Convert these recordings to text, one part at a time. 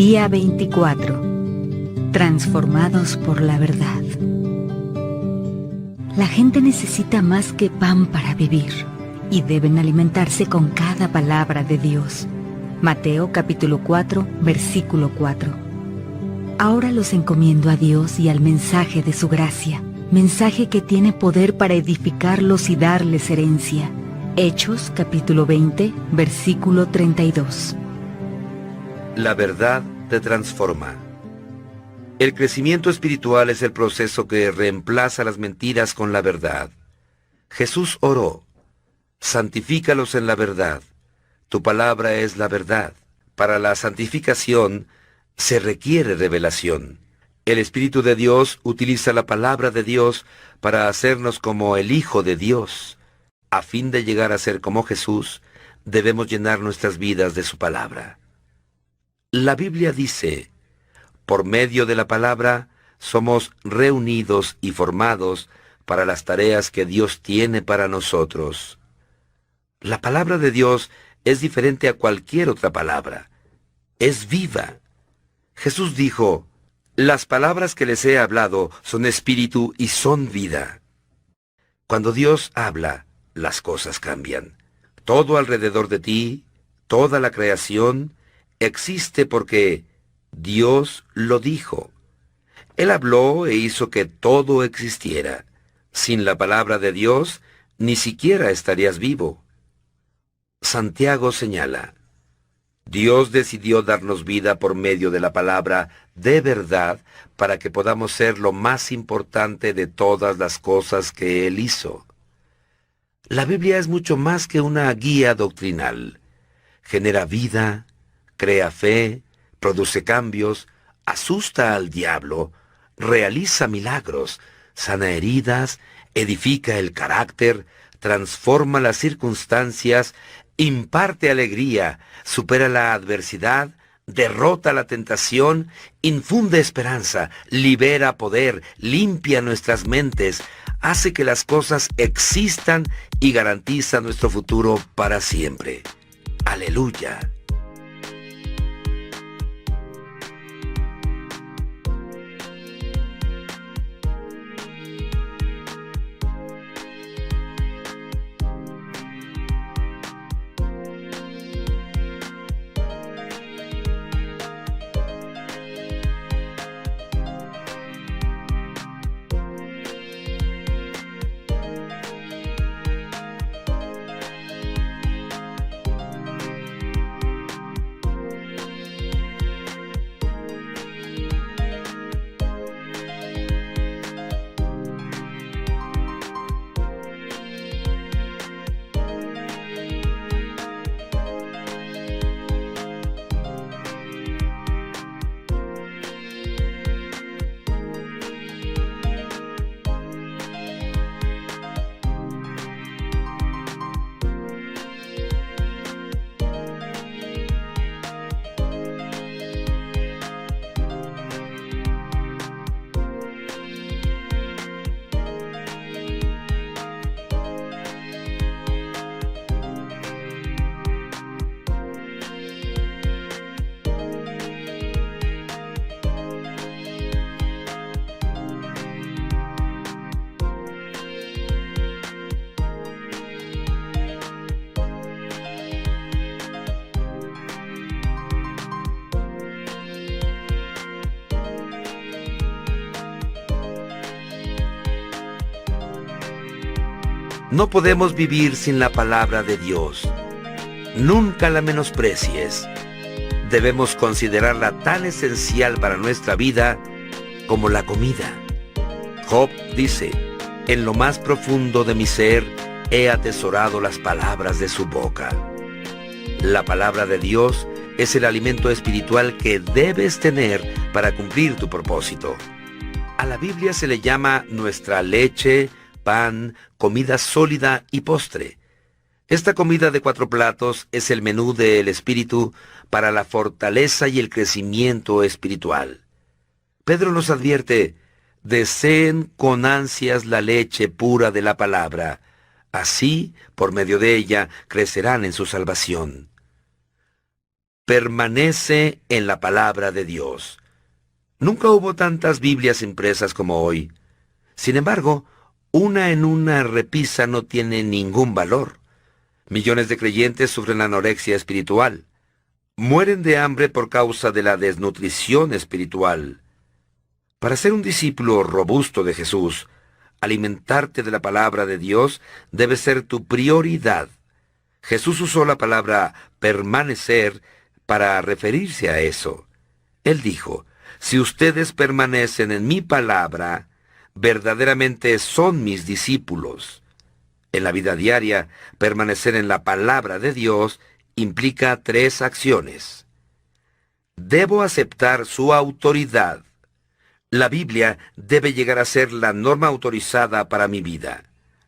Día 24. Transformados por la verdad. La gente necesita más que pan para vivir y deben alimentarse con cada palabra de Dios. Mateo capítulo 4, versículo 4. Ahora los encomiendo a Dios y al mensaje de su gracia, mensaje que tiene poder para edificarlos y darles herencia. Hechos capítulo 20, versículo 32. La verdad te transforma. El crecimiento espiritual es el proceso que reemplaza las mentiras con la verdad. Jesús oró: santifícalos en la verdad. Tu palabra es la verdad. Para la santificación se requiere revelación. El Espíritu de Dios utiliza la palabra de Dios para hacernos como el Hijo de Dios. A fin de llegar a ser como Jesús, debemos llenar nuestras vidas de su palabra. La Biblia dice: por medio de la palabra somos reunidos y formados para las tareas que Dios tiene para nosotros. La palabra de Dios es diferente a cualquier otra palabra. Es viva. Jesús dijo: las palabras que les he hablado son espíritu y son vida. Cuando Dios habla, las cosas cambian. Todo alrededor de ti, toda la creación, existe porque Dios lo dijo. Él habló e hizo que todo existiera. Sin la palabra de Dios, ni siquiera estarías vivo. Santiago señala: Dios decidió darnos vida por medio de la palabra de verdad para que podamos ser lo más importante de todas las cosas que Él hizo. La Biblia es mucho más que una guía doctrinal. Genera vida, crea fe, produce cambios, asusta al diablo, realiza milagros, sana heridas, edifica el carácter, transforma las circunstancias, imparte alegría, supera la adversidad, derrota la tentación, infunde esperanza, libera poder, limpia nuestras mentes, hace que las cosas existan y garantiza nuestro futuro para siempre. ¡Aleluya! No podemos vivir sin la palabra de Dios. Nunca la menosprecies. Debemos considerarla tan esencial para nuestra vida como la comida. Job dice: en lo más profundo de mi ser he atesorado las palabras de su boca. La palabra de Dios es el alimento espiritual que debes tener para cumplir tu propósito. A la Biblia se le llama nuestra leche, pan, comida sólida y postre. Esta comida de 4 platos es el menú del Espíritu para la fortaleza y el crecimiento espiritual. Pedro nos advierte: deseen con ansias la leche pura de la palabra. Así, por medio de ella, crecerán en su salvación. permanece en la palabra de Dios. Nunca hubo tantas Biblias impresas como hoy. Sin embargo, una en una repisa no tiene ningún valor. Millones de creyentes sufren anorexia espiritual. Mueren de hambre por causa de la desnutrición espiritual. Para ser un discípulo robusto de Jesús, alimentarte de la palabra de Dios debe ser tu prioridad. Jesús usó la palabra permanecer para referirse a eso. Él dijo, si ustedes permanecen en mi palabra, verdaderamente son mis discípulos. En la vida diaria, permanecer en la palabra de Dios implica 3 acciones. Debo aceptar su autoridad. La Biblia debe llegar a ser la norma autorizada para mi vida,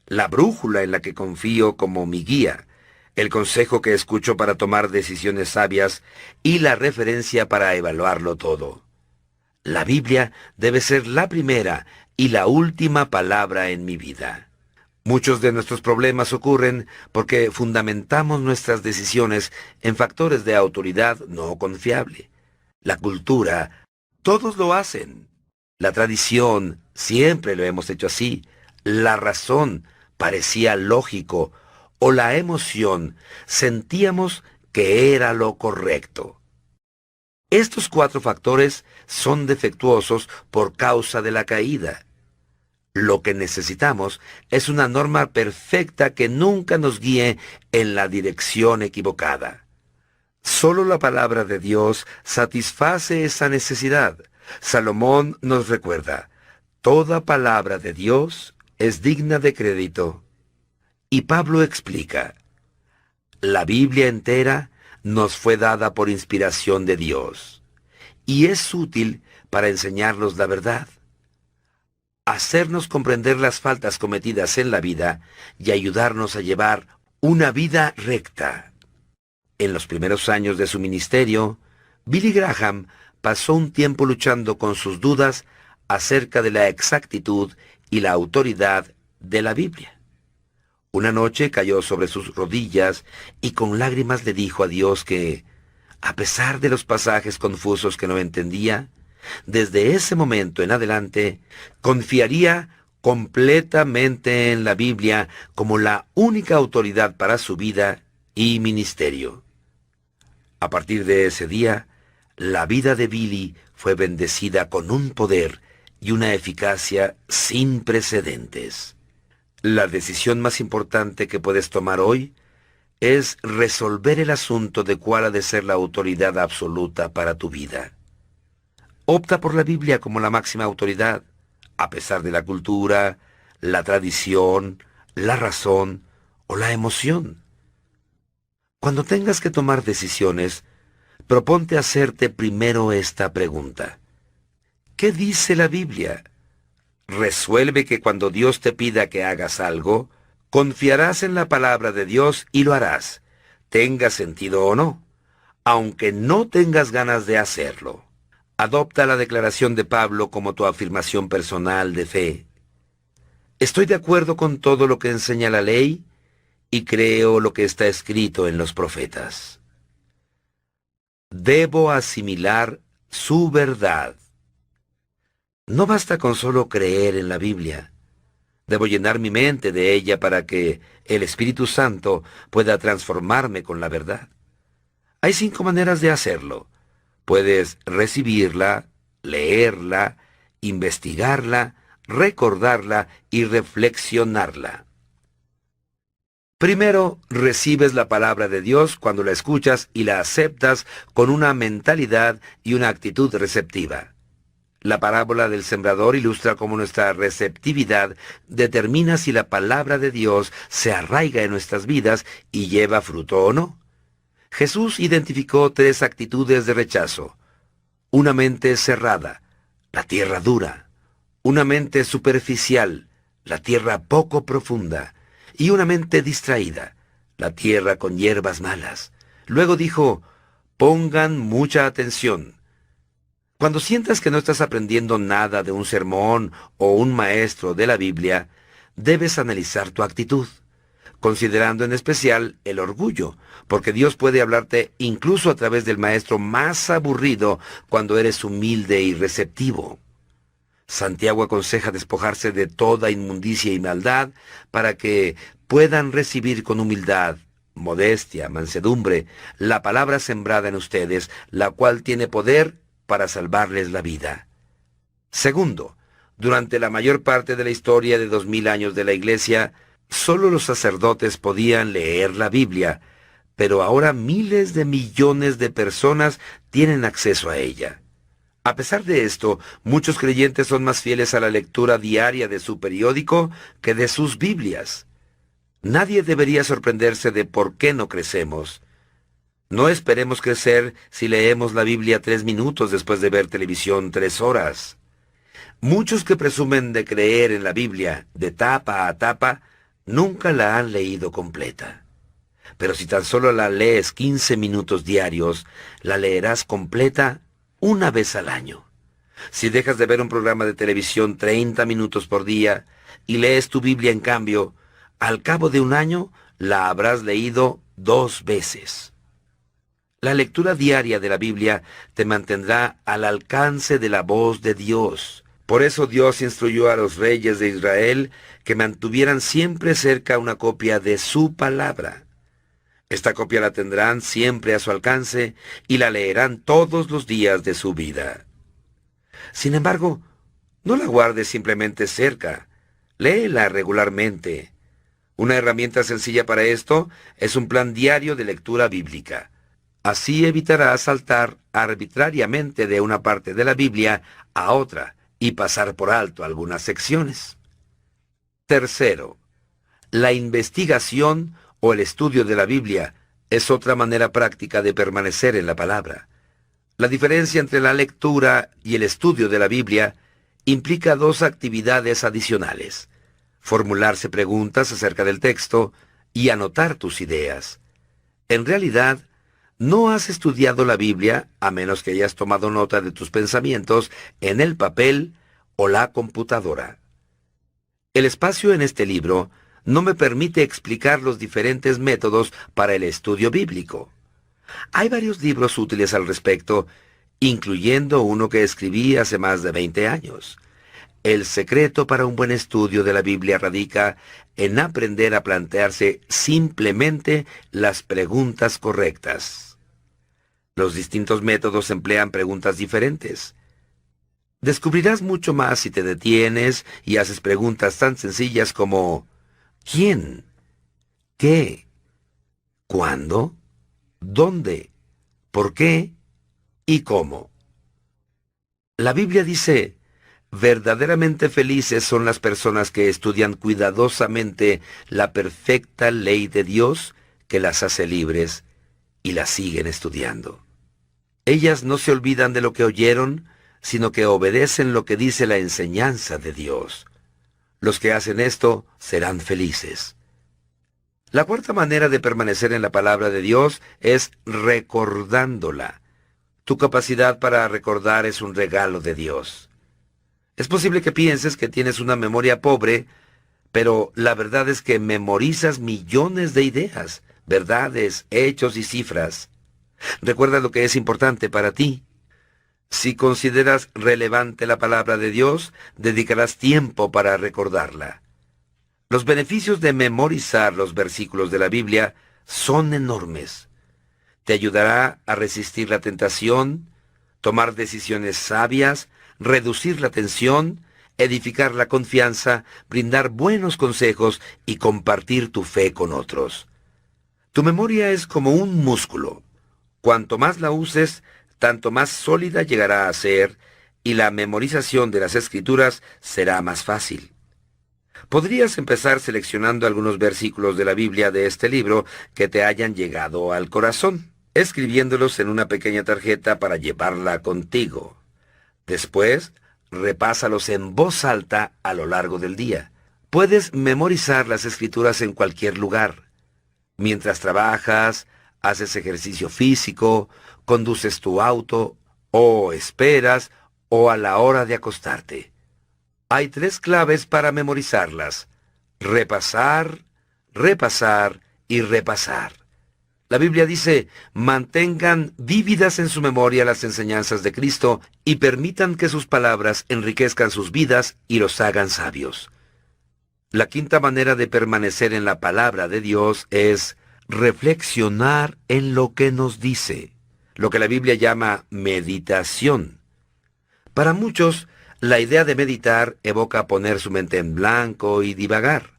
la brújula en la que confío como mi guía, el consejo que escucho para tomar decisiones sabias y la referencia para evaluarlo todo. La Biblia debe ser la primera y la última palabra en mi vida. Muchos de nuestros problemas ocurren porque fundamentamos nuestras decisiones en factores de autoridad no confiable. La cultura, todos lo hacen. La tradición, siempre lo hemos hecho así. La razón, parecía lógico. O la emoción, sentíamos que era lo correcto. Estos 4 factores son defectuosos por causa de la caída. Lo que necesitamos es una norma perfecta que nunca nos guíe en la dirección equivocada. Solo la palabra de Dios satisface esa necesidad. Salomón nos recuerda, toda palabra de Dios es digna de crédito. Y Pablo explica, la Biblia entera nos fue dada por inspiración de Dios, y es útil para enseñarnos la verdad, hacernos comprender las faltas cometidas en la vida y ayudarnos a llevar una vida recta. En los primeros años de su ministerio, Billy Graham pasó un tiempo luchando con sus dudas acerca de la exactitud y la autoridad de la Biblia. Una noche cayó sobre sus rodillas y con lágrimas le dijo a Dios que, a pesar de los pasajes confusos que no entendía, desde ese momento en adelante confiaría completamente en la Biblia como la única autoridad para su vida y ministerio. A partir de ese día, la vida de Billy fue bendecida con un poder y una eficacia sin precedentes. La decisión más importante que puedes tomar hoy es resolver el asunto de cuál ha de ser la autoridad absoluta para tu vida. Opta por la Biblia como la máxima autoridad, a pesar de la cultura, la tradición, la razón o la emoción. Cuando tengas que tomar decisiones, proponte hacerte primero esta pregunta. ¿Qué dice la Biblia? Resuelve que cuando Dios te pida que hagas algo, confiarás en la palabra de Dios y lo harás, tenga sentido o no, aunque no tengas ganas de hacerlo. Adopta la declaración de Pablo como tu afirmación personal de fe. Estoy de acuerdo con todo lo que enseña la ley y creo lo que está escrito en los profetas. Debo asimilar su verdad. No basta con solo creer en la Biblia. Debo llenar mi mente de ella para que el Espíritu Santo pueda transformarme con la verdad. Hay 5 maneras de hacerlo. Puedes recibirla, leerla, investigarla, recordarla y reflexionarla. Primero, recibes la palabra de Dios cuando la escuchas y la aceptas con una mentalidad y una actitud receptiva. La parábola del sembrador ilustra cómo nuestra receptividad determina si la palabra de Dios se arraiga en nuestras vidas y lleva fruto o no. Jesús identificó 3 actitudes de rechazo. Una mente cerrada, la tierra dura. Una mente superficial, la tierra poco profunda. Y una mente distraída, la tierra con hierbas malas. Luego dijo, pongan mucha atención. Cuando sientas que no estás aprendiendo nada de un sermón o un maestro de la Biblia, debes analizar tu actitud. considerando en especial el orgullo, porque Dios puede hablarte incluso a través del maestro más aburrido cuando eres humilde y receptivo. Santiago aconseja despojarse de toda inmundicia y maldad para que puedan recibir con humildad, modestia, mansedumbre, la palabra sembrada en ustedes, la cual tiene poder para salvarles la vida. Segundo, durante la mayor parte de la historia de 2000 años de la Iglesia, solo los sacerdotes podían leer la Biblia, pero ahora miles de millones de personas tienen acceso a ella. A pesar de esto, muchos creyentes son más fieles a la lectura diaria de su periódico que de sus Biblias. Nadie debería sorprenderse de por qué no crecemos. No esperemos crecer si leemos la Biblia 3 minutos después de ver televisión 3 horas. Muchos que presumen de creer en la Biblia de tapa a tapa, nunca la han leído completa. Pero si tan solo la lees 15 minutos diarios, la leerás completa una vez al año. Si dejas de ver un programa de televisión 30 minutos por día y lees tu Biblia en cambio, al cabo de un año la habrás leído 2 veces. La lectura diaria de la Biblia te mantendrá al alcance de la voz de Dios. Por eso Dios instruyó a los reyes de Israel que mantuvieran siempre cerca una copia de su palabra. Esta copia la tendrán siempre a su alcance y la leerán todos los días de su vida. Sin embargo, no la guardes simplemente cerca, léela regularmente. Una herramienta sencilla para esto es un plan diario de lectura bíblica. Así evitarás saltar arbitrariamente de una parte de la Biblia a otra y pasar por alto algunas secciones. Tercero, la investigación o el estudio de la Biblia es otra manera práctica de permanecer en la palabra. La diferencia entre la lectura y el estudio de la Biblia implica 2 actividades adicionales: formularse preguntas acerca del texto y anotar tus ideas. En realidad, no has estudiado la Biblia a menos que hayas tomado nota de tus pensamientos en el papel o la computadora. El espacio en este libro no me permite explicar los diferentes métodos para el estudio bíblico. Hay varios libros útiles al respecto, incluyendo uno que escribí hace más de 20 años. El secreto para un buen estudio de la Biblia radica en aprender a plantearse simplemente las preguntas correctas. Los distintos métodos emplean preguntas diferentes. Descubrirás mucho más si te detienes y haces preguntas tan sencillas como ¿quién? ¿Qué? ¿Cuándo? ¿Dónde? ¿Por qué? ¿Y cómo? La Biblia dice: verdaderamente felices son las personas que estudian cuidadosamente la perfecta ley de Dios, que las hace libres, y las siguen estudiando. Ellas no se olvidan de lo que oyeron, sino que obedecen lo que dice la enseñanza de Dios. Los que hacen esto serán felices. La cuarta manera de permanecer en la palabra de Dios es recordándola. Tu capacidad para recordar es un regalo de Dios. Es posible que pienses que tienes una memoria pobre, pero la verdad es que memorizas millones de ideas, verdades, hechos y cifras. Recuerda lo que es importante para ti. Si consideras relevante la palabra de Dios, dedicarás tiempo para recordarla. Los beneficios de memorizar los versículos de la Biblia son enormes. Te ayudará a resistir la tentación, tomar decisiones sabias, reducir la tensión, edificar la confianza, brindar buenos consejos y compartir tu fe con otros. Tu memoria es como un músculo. Cuanto más la uses, tanto más sólida llegará a ser, y la memorización de las Escrituras será más fácil. Podrías empezar seleccionando algunos versículos de la Biblia de este libro que te hayan llegado al corazón, escribiéndolos en una pequeña tarjeta para llevarla contigo. Después, repásalos en voz alta a lo largo del día. Puedes memorizar las Escrituras en cualquier lugar. Mientras trabajas, haces ejercicio físico, conduces tu auto, o esperas, o a la hora de acostarte. Hay 3 claves para memorizarlas: repasar, repasar y repasar. La Biblia dice, mantengan vívidas en su memoria las enseñanzas de Cristo y permitan que sus palabras enriquezcan sus vidas y los hagan sabios. La quinta manera de permanecer en la palabra de Dios es reflexionar en lo que nos dice, lo que la Biblia llama meditación. Para muchos, la idea de meditar evoca poner su mente en blanco y divagar.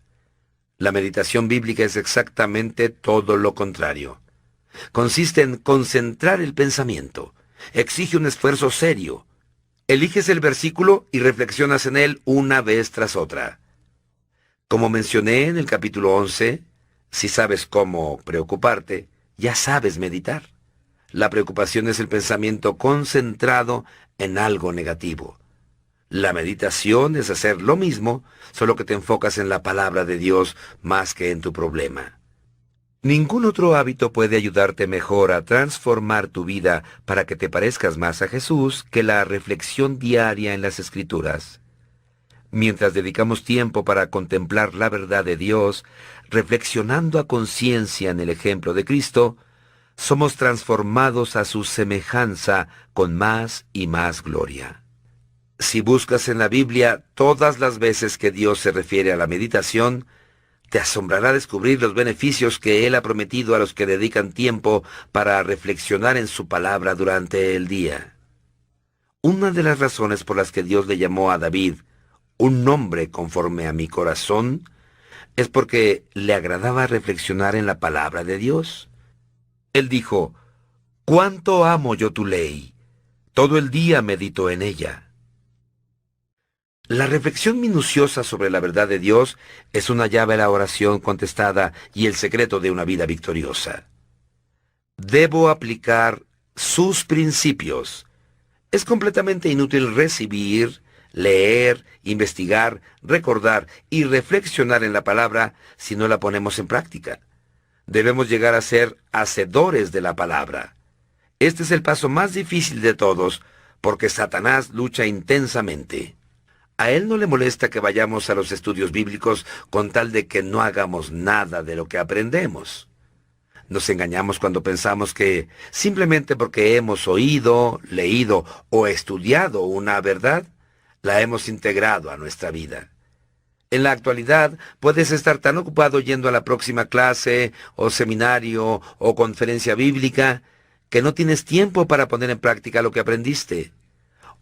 La meditación bíblica es exactamente todo lo contrario. Consiste en concentrar el pensamiento. Exige un esfuerzo serio. Eliges el versículo y reflexionas en él una vez tras otra. Como mencioné en el capítulo 11, si sabes cómo preocuparte, ya sabes meditar. La preocupación es el pensamiento concentrado en algo negativo. La meditación es hacer lo mismo, solo que te enfocas en la palabra de Dios más que en tu problema. Ningún otro hábito puede ayudarte mejor a transformar tu vida para que te parezcas más a Jesús que la reflexión diaria en las Escrituras. Mientras dedicamos tiempo para contemplar la verdad de Dios, reflexionando a conciencia en el ejemplo de Cristo, somos transformados a su semejanza con más y más gloria. Si buscas en la Biblia todas las veces que Dios se refiere a la meditación, te asombrará descubrir los beneficios que Él ha prometido a los que dedican tiempo para reflexionar en su palabra durante el día. Una de las razones por las que Dios le llamó a David un nombre conforme a mi corazón es porque le agradaba reflexionar en la palabra de Dios. Él dijo, «¿Cuánto amo yo tu ley? Todo el día medito en ella». La reflexión minuciosa sobre la verdad de Dios es una llave a la oración contestada y el secreto de una vida victoriosa. Debo aplicar sus principios. Es completamente inútil recibir, leer, investigar, recordar y reflexionar en la palabra si no la ponemos en práctica. Debemos llegar a ser hacedores de la palabra. Este es el paso más difícil de todos, porque Satanás lucha intensamente. A él no le molesta que vayamos a los estudios bíblicos con tal de que no hagamos nada de lo que aprendemos. Nos engañamos cuando pensamos que simplemente porque hemos oído, leído o estudiado una verdad, la hemos integrado a nuestra vida. En la actualidad puedes estar tan ocupado yendo a la próxima clase o seminario o conferencia bíblica que no tienes tiempo para poner en práctica lo que aprendiste.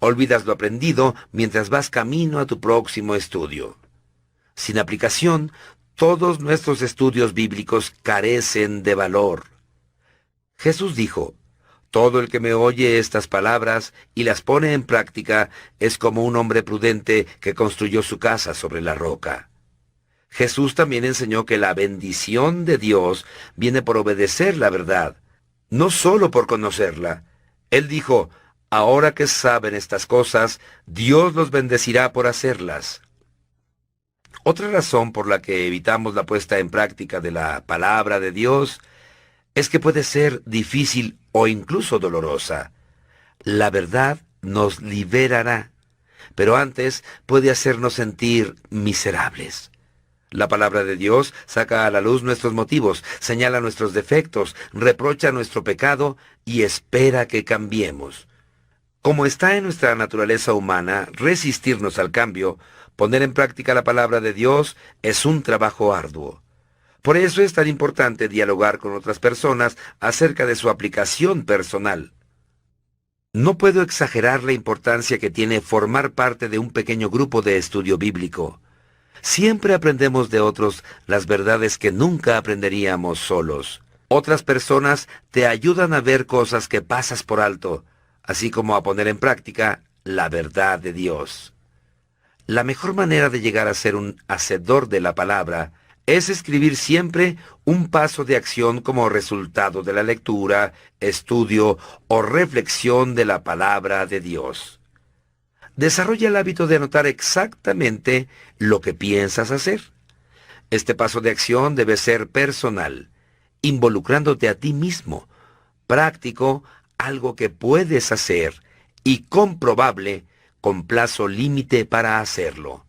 Olvidas lo aprendido mientras vas camino a tu próximo estudio. Sin aplicación, todos nuestros estudios bíblicos carecen de valor. Jesús dijo, «Todo el que me oye estas palabras y las pone en práctica es como un hombre prudente que construyó su casa sobre la roca». Jesús también enseñó que la bendición de Dios viene por obedecer la verdad, no solo por conocerla. Él dijo, «Ahora que saben estas cosas, Dios los bendecirá por hacerlas». Otra razón por la que evitamos la puesta en práctica de la palabra de Dios es que puede ser difícil o incluso dolorosa. La verdad nos liberará, pero antes puede hacernos sentir miserables. La palabra de Dios saca a la luz nuestros motivos, señala nuestros defectos, reprocha nuestro pecado y espera que cambiemos. Como está en nuestra naturaleza humana resistirnos al cambio, poner en práctica la palabra de Dios es un trabajo arduo. Por eso es tan importante dialogar con otras personas acerca de su aplicación personal. No puedo exagerar la importancia que tiene formar parte de un pequeño grupo de estudio bíblico. Siempre aprendemos de otros las verdades que nunca aprenderíamos solos. Otras personas te ayudan a ver cosas que pasas por alto, así como a poner en práctica la verdad de Dios. La mejor manera de llegar a ser un hacedor de la palabra es escribir siempre un paso de acción como resultado de la lectura, estudio o reflexión de la palabra de Dios. Desarrolla el hábito de anotar exactamente lo que piensas hacer. Este paso de acción debe ser personal, involucrándote a ti mismo, práctico, algo que puedes hacer y comprobable con plazo límite para hacerlo.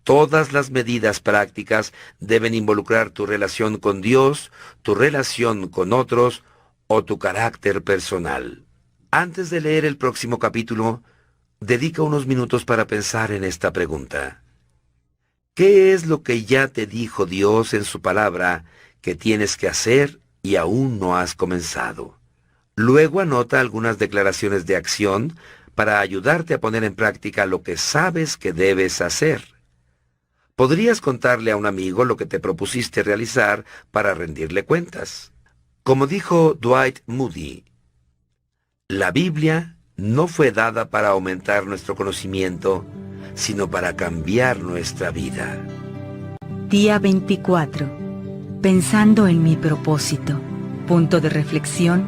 Todas las medidas prácticas deben involucrar tu relación con Dios, tu relación con otros o tu carácter personal. Antes de leer el próximo capítulo, dedica unos minutos para pensar en esta pregunta. ¿Qué es lo que ya te dijo Dios en su palabra que tienes que hacer y aún no has comenzado? Luego anota algunas declaraciones de acción para ayudarte a poner en práctica lo que sabes que debes hacer. Podrías contarle a un amigo lo que te propusiste realizar para rendirle cuentas. Como dijo Dwight Moody, la Biblia no fue dada para aumentar nuestro conocimiento, sino para cambiar nuestra vida. Día 24. Pensando en mi propósito. Punto de reflexión.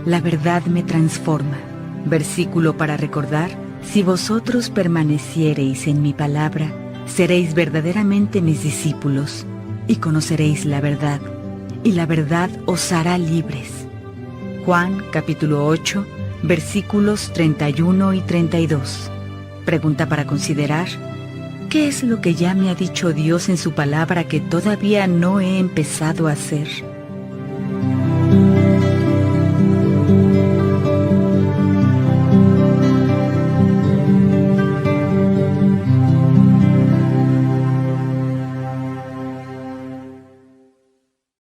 La verdad me transforma. Versículo para recordar. Si vosotros permaneciereis en mi palabra, seréis verdaderamente mis discípulos, y conoceréis la verdad, y la verdad os hará libres. Juan capítulo 8, versículos 31 y 32. Pregunta para considerar: ¿qué es lo que ya me ha dicho Dios en su palabra que todavía no he empezado a hacer?